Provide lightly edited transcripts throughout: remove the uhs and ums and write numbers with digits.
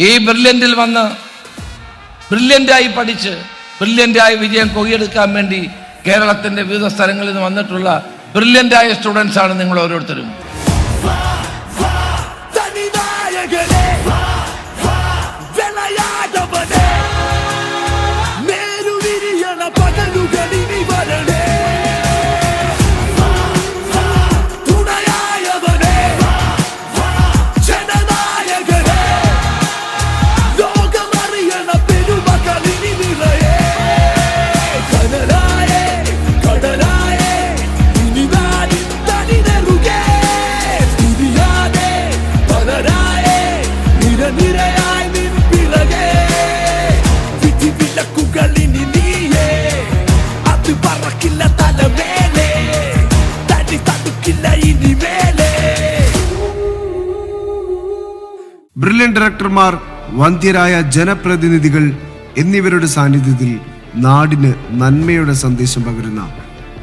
ഈ ബ്രില്യൻറ്റിൽ വന്ന് ബ്രില്യൻ്റായി പഠിച്ച് ബ്രില്യൻ്റായി വിജയം കൊയ്യെടുക്കാൻ വേണ്ടി കേരളത്തിൻ്റെ വിവിധ സ്ഥലങ്ങളിൽ നിന്ന് വന്നിട്ടുള്ള ബ്രില്യൻ്റായ സ്റ്റുഡൻസാണ് നിങ്ങൾ ഓരോരുത്തരും. ബ്രില്യൻ ഡയറക്ടർമാർ, വന്ധ്യരായ ജനപ്രതിനിധികൾ എന്നിവരുടെ സാന്നിധ്യത്തിൽ നാടിന് നന്മയുടെ സന്ദേശം പകരുന്ന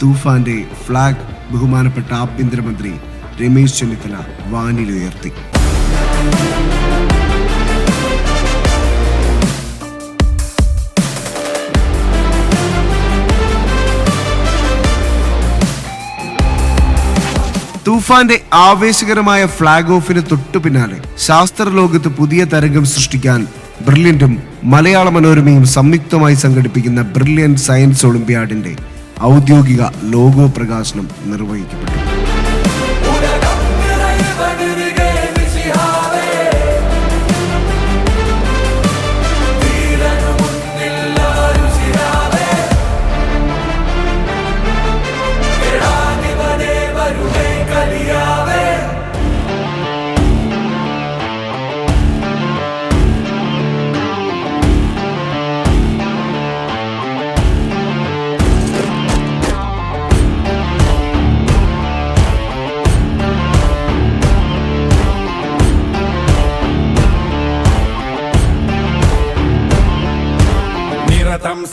തൂഫാന്റെ ഫ്ലാഗ് ബഹുമാനപ്പെട്ട ആഭ്യന്തരമന്ത്രി രമേശ് ചെന്നിത്തല വാനിലുയർത്തി. തൂഫാന്റെ ആവേശകരമായ ഫ്ലാഗ് ഓഫിന് തൊട്ടു പിന്നാലെ ശാസ്ത്രലോകത്ത് പുതിയ തരംഗം സൃഷ്ടിക്കാൻ ബ്രില്യന്റും മലയാള മനോരമയും സംയുക്തമായി സംഘടിപ്പിക്കുന്ന ബ്രില്യൻ സയൻസ് ഒളിമ്പ്യാഡിന്റെ ഔദ്യോഗിക ലോഗോ പ്രകാശനം നിർവഹിക്കപ്പെട്ടു.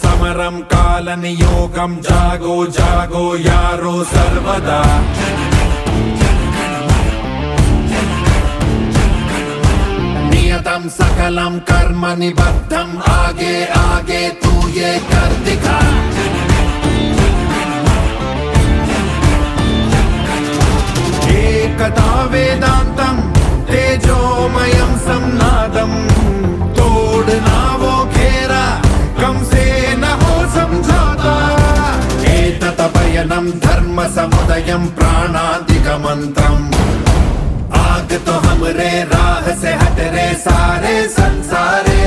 സമരം കാലനിയോഗം ജാഗോ ജാഗോ യാരോ സർവദാ നിയതം സകലം കർമ്മ നിബദ്ധം ആगे आगे तू ये कर दिखा एकता वेदांतम तेजोमयम संनादम तोड़ना वो घेरा कम से न हो समझौता एततपयनम धर्म समुदयम प्राणादिक मंत्रम आग तो हमरे राह से हट रे सारे संसारे.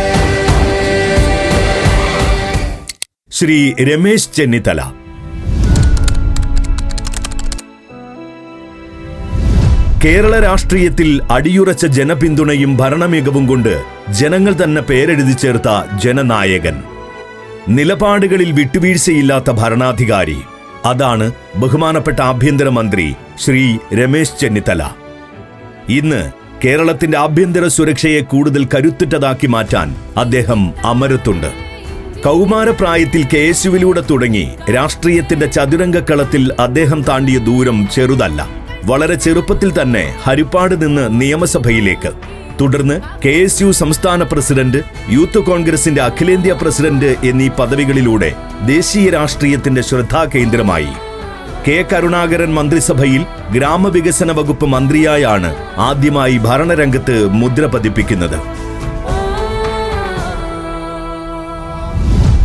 ശ്രീ രമേശ് ചെന്നിത്തല. കേരള രാഷ്ട്രീയത്തിൽ അടിയുറച്ച ജനപിന്തുണയും ഭരണമികവും കൊണ്ട് ജനങ്ങൾ തന്നെ പേരെഴുതി ചേർത്ത ജനനായകൻ, നിലപാടുകളിൽ വിട്ടുവീഴ്ചയില്ലാത്ത ഭരണാധികാരി, അതാണ് ബഹുമാനപ്പെട്ട ആഭ്യന്തരമന്ത്രി ശ്രീ രമേശ് ചെന്നിത്തല. ഇന്ന് കേരളത്തിന്റെ ആഭ്യന്തര സുരക്ഷയെ കൂടുതൽ കരുത്തുറ്റതാക്കി മാറ്റാൻ അദ്ദേഹം അമരത്തുണ്ട്. കൗമാരപ്രായത്തിൽ KSUവിലൂടെ തുടങ്ങി രാഷ്ട്രീയത്തിന്റെ ചതുരംഗക്കളത്തിൽ അദ്ദേഹം താണ്ടിയ ദൂരം ചെറുതല്ല. വളരെ ചെറുപ്പത്തിൽ തന്നെ ഹരിപ്പാട് നിന്ന് നിയമസഭയിലേക്ക്, തുടർന്ന് KSU സംസ്ഥാന പ്രസിഡന്റ്, യൂത്ത് കോൺഗ്രസിന്റെ അഖിലേന്ത്യാ പ്രസിഡന്റ് എന്നീ പദവികളിലൂടെ ദേശീയ രാഷ്ട്രീയത്തിന്റെ ശ്രദ്ധാകേന്ദ്രമായി. K. കരുണാകരൻ മന്ത്രിസഭയിൽ ഗ്രാമവികസന വകുപ്പ് മന്ത്രിയായാണ് ആദ്യമായി ഭരണരംഗത്ത് മുദ്ര പതിപ്പിക്കുന്നത്.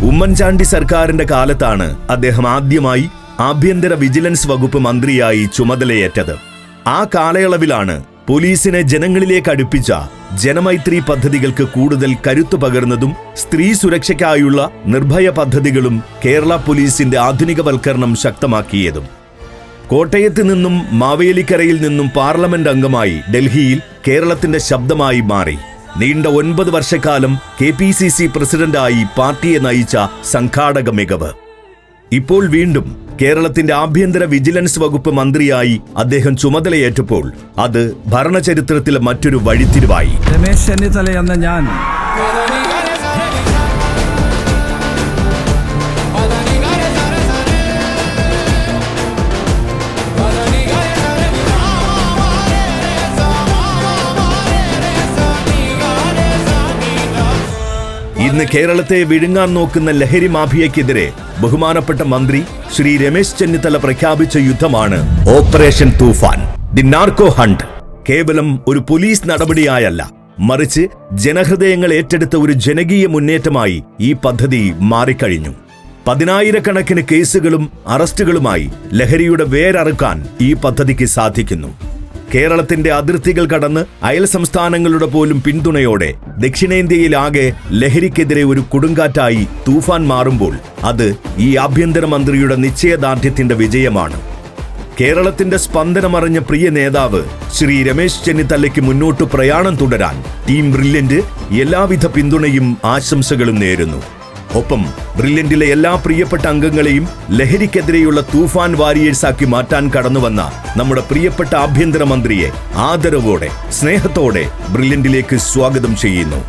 ഉമ്മൻചാണ്ടി സർക്കാരിന്റെ കാലത്താണ് അദ്ദേഹം ആദ്യമായി ആഭ്യന്തര വിജിലൻസ് വകുപ്പ് മന്ത്രിയായി ചുമതലയേറ്റത്. ആ കാലയളവിലാണ് പോലീസിനെ ജനങ്ങളിലേക്ക് അടുപ്പിച്ച ജനമൈത്രി പദ്ധതികൾക്ക് കൂടുതൽ കരുത്തു പകർന്നതും സ്ത്രീ സുരക്ഷയ്ക്കായുള്ള നിർഭയ പദ്ധതികളും കേരള പോലീസിന്റെ ആധുനികവൽക്കരണം ശക്തമാക്കിയതും. കോട്ടയത്ത് നിന്നും മാവേലിക്കരയിൽ നിന്നും പാർലമെന്റ് അംഗമായി ഡൽഹിയിൽ കേരളത്തിന്റെ ശബ്ദമായി മാറി. നീണ്ട 9 വർഷക്കാലം KPCC പ്രസിഡന്റായി പാർട്ടിയെ നയിച്ച സംഘാടക മികവ്. ഇപ്പോൾ വീണ്ടും കേരളത്തിന്റെ ആഭ്യന്തര വിജിലൻസ് വകുപ്പ് മന്ത്രിയായി അദ്ദേഹം ചുമതലയേറ്റപ്പോൾ അത് ഭരണചരിത്രത്തിലെ മറ്റൊരു വഴിത്തിരിവായി. രമേശ് ചെന്നിത്തല എന്ന ഞാൻ ഇന്ന് കേരളത്തെ വിഴുങ്ങാൻ നോക്കുന്ന ലഹരി മാഫിയയ്ക്കെതിരെ ബഹുമാനപ്പെട്ട മന്ത്രി ശ്രീ രമേശ് ചെന്നിത്തല പ്രഖ്യാപിച്ച യുദ്ധമാണ് operation Toofan, the narco hunt. കേവലം ഒരു പോലീസ് നടപടിയായല്ല, മറിച്ച് ജനഹൃദയങ്ങൾ ഏറ്റെടുത്ത ഒരു ജനകീയ മുന്നേറ്റമായി ഈ പദ്ധതി മാറിക്കഴിഞ്ഞു. 10,000-കണക്കിന് കേസുകളും അറസ്റ്റുകളുമായി ലഹരിയുടെ വേരറുക്കാൻ ഈ പദ്ധതിക്ക് സാധിക്കുന്നു. കേരളത്തിന്റെ അതിർത്തികൾ കടന്ന് അയൽ സംസ്ഥാനങ്ങളുടെ പോലും പിന്തുണയോടെ ദക്ഷിണേന്ത്യയിലാകെ ലഹരിക്കെതിരെ ഒരു കൊടുങ്കാറ്റായി തൂഫാൻ മാറുമ്പോൾ അത് ഈ ആഭ്യന്തരമന്ത്രിയുടെ നിശ്ചയദാർഢ്യത്തിന്റെ വിജയമാണ്. കേരളത്തിന്റെ സ്പന്ദനമറിഞ്ഞ പ്രിയ നേതാവ് ശ്രീ രമേശ് ചെന്നിത്തലയ്ക്ക് മുന്നോട്ട് പ്രയാണം തുടരാൻ ടീം ബ്രില്യന്റ് എല്ലാവിധ പിന്തുണയും ആശംസകളും നേരുന്നു. ഒപ്പം ബ്രില്യന്റിലെ എല്ലാ പ്രിയപ്പെട്ട അംഗങ്ങളെയും ലഹരിക്കെതിരെയുള്ള തൂഫാൻ വാരിയേഴ്സാക്കി മാറ്റാൻ കടന്നുവന്ന നമ്മുടെ പ്രിയപ്പെട്ട ആഭ്യന്തരമന്ത്രിയെ ആദരവോടെ സ്നേഹത്തോടെ ബ്രില്യന്റിലേക്ക് സ്വാഗതം ചെയ്യുന്നു.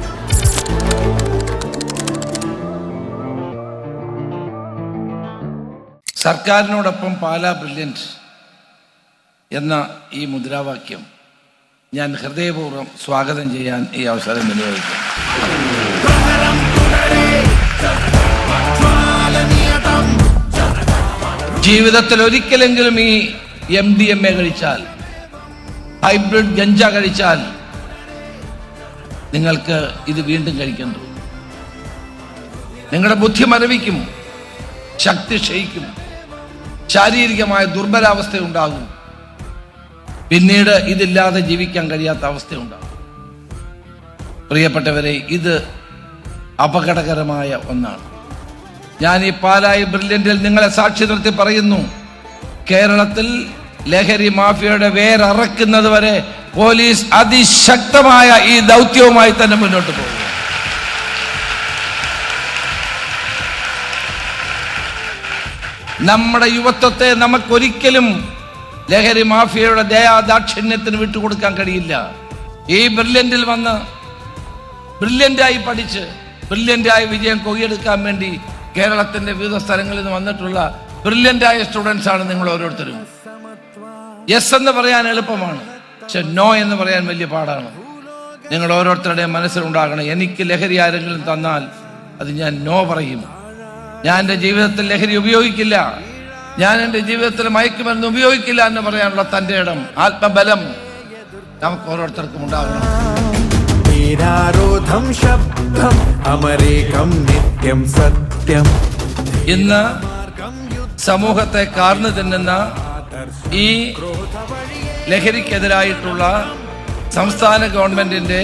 സർക്കാരിനോടൊപ്പം പാലാ ബ്രില്യൻറ്റ് എന്ന ഈ മുദ്രാവാക്യം ഞാൻ ഹൃദയപൂർവ്വം സ്വാഗതം ചെയ്യാൻ ഈ അവസരം വിനിയോഗിക്കും. ജീവിതത്തിൽ ഒരിക്കലെങ്കിലും ഈ MDMA കഴിച്ചാൽ, ഹൈബ്രിഡ് ഗഞ്ച കഴിച്ചാൽ നിങ്ങൾക്ക് ഇത് വീണ്ടും കഴിക്കേണ്ടി വരും. നിങ്ങളുടെ ബുദ്ധി മരവിക്കും, ശക്തി ക്ഷയിക്കും, ശാരീരികമായ ദുർബലാവസ്ഥ ഉണ്ടാകും, പിന്നീട് ഇതില്ലാതെ ജീവിക്കാൻ കഴിയാത്ത അവസ്ഥയുണ്ടാകും. പ്രിയപ്പെട്ടവരെ, ഇത് അപകടകരമായ ഒന്നാണ്. ഞാൻ ഈ പാലായി ബ്രില്യന്റിൽ നിങ്ങളെ സാക്ഷി നിർത്തി പറയുന്നു, കേരളത്തിൽ ലഹരി മാഫിയയുടെ വേരറക്കുന്നത് വരെ പോലീസ് അതിശക്തമായ ഈ ദൗത്യവുമായി തന്നെ മുന്നോട്ട് പോകും. നമ്മുടെ യുവത്വത്തെ നമുക്കൊരിക്കലും ലഹരി മാഫിയയുടെ ദയാദാക്ഷിണ്യത്തിന് വിട്ടുകൊടുക്കാൻ കഴിയില്ല. ഈ ബ്രില്യന്റിൽ വന്ന് ബ്രില്യന്റായി പഠിച്ച് ബ്രില്യന്റായി വിജയം കൊയ്യെടുക്കാൻ വേണ്ടി കേരളത്തിന്റെ വിവിധ സ്ഥലങ്ങളിൽ നിന്ന് വന്നിട്ടുള്ള ബ്രില്യന്റായ സ്റ്റുഡൻസ് ആണ് നിങ്ങൾ ഓരോരുത്തരും. യെസ് എന്ന് പറയാൻ എളുപ്പമാണ്, പക്ഷെ നോ എന്ന് പറയാൻ വലിയ പാടാണ്. നിങ്ങൾ ഓരോരുത്തരുടെയും മനസ്സിലുണ്ടാകണം, എനിക്ക് ലഹരി ആരെങ്കിലും തന്നാൽ അത് ഞാൻ നോ പറയും. ഞാൻ എൻ്റെ ജീവിതത്തിൽ ലഹരി ഉപയോഗിക്കില്ല, ഞാൻ എൻ്റെ ജീവിതത്തിൽ മയക്കുമരുന്ന് ഉപയോഗിക്കില്ല എന്ന് പറയാനുള്ള തൻ്റെ ഇടം, ആത്മബലം നമുക്ക് ഓരോരുത്തർക്കും ഉണ്ടാകണം. ശബ്ദം അമരേകം നിത്യം സത്യം. ഇന്ന് സമൂഹത്തെ കാർന്നു തിന്നുന്ന ഈ ലഹരിക്കെതിരായിട്ടുള്ള സംസ്ഥാന ഗവൺമെന്റിന്റെ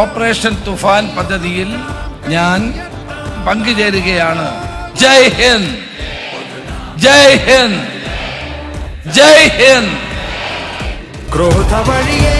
ഓപ്പറേഷൻ തുഫാൻ പദ്ധതിയിൽ ഞാൻ പങ്കുചേരുകയാണ്. ജയ് ഹിന്ദ്, ജയ് ഹിന്ദ്, ജയ് ഹിന്ദ്. ക്രോധ വഴിയേ